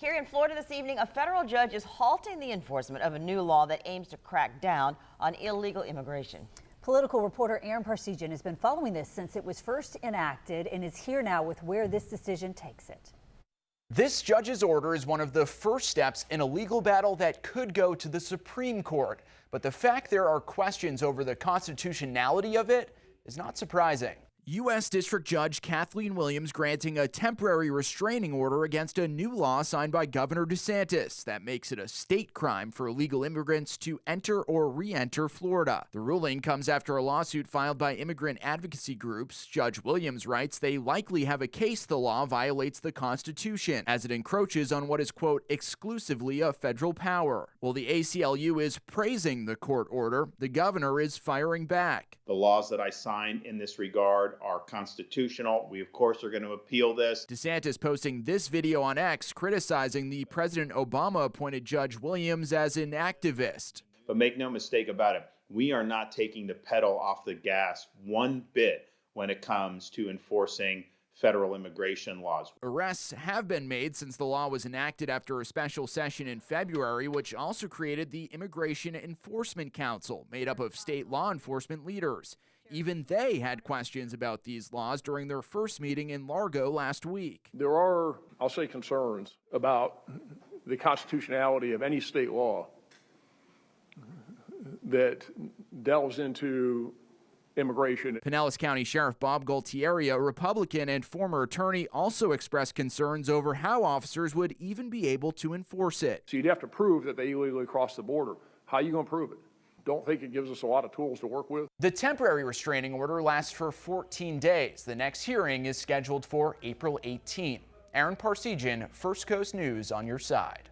Here in Florida this evening, a federal judge is halting the enforcement of a new law that aims to crack down on illegal immigration. Political reporter Aaron Parsegian has been following this since it was first enacted and is here now with where this decision takes it. This judge's order is one of the first steps in a legal battle that could go to the Supreme Court. But the fact there are questions over the constitutionality of it is not surprising. U.S. District Judge Kathleen Williams granting a temporary restraining order against a new law signed by Governor DeSantis that makes it a state crime for illegal immigrants to enter or re-enter Florida. The ruling comes after a lawsuit filed by immigrant advocacy groups. Judge Williams writes they likely have a case the law violates the Constitution as it encroaches on what is, quote, exclusively a federal power. While the ACLU is praising the court order, the governor is firing back. The laws that I signed in this regard are constitutional. We, of course, are going to appeal this. DeSantis posting this video on X criticizing the President Obama-appointed Judge Williams as an activist. But make no mistake about it, we are not taking the pedal off the gas one bit when it comes to enforcing federal immigration laws. Arrests have been made since the law was enacted after a special session in February, which also created the Immigration Enforcement Council, made up of state law enforcement leaders. Even they had questions about these laws during their first meeting in Largo last week. There are, I'll say, concerns about the constitutionality of any state law that delves into immigration. Pinellas County Sheriff Bob Gualtieri, a Republican and former attorney, also expressed concerns over how officers would even be able to enforce it. So you'd have to prove that they illegally crossed the border. How are you going to prove it? Don't think it gives us a lot of tools to work with. The temporary restraining order lasts for 14 days. The next hearing is scheduled for April 18. Aaron Parsegian, First Coast News on your side.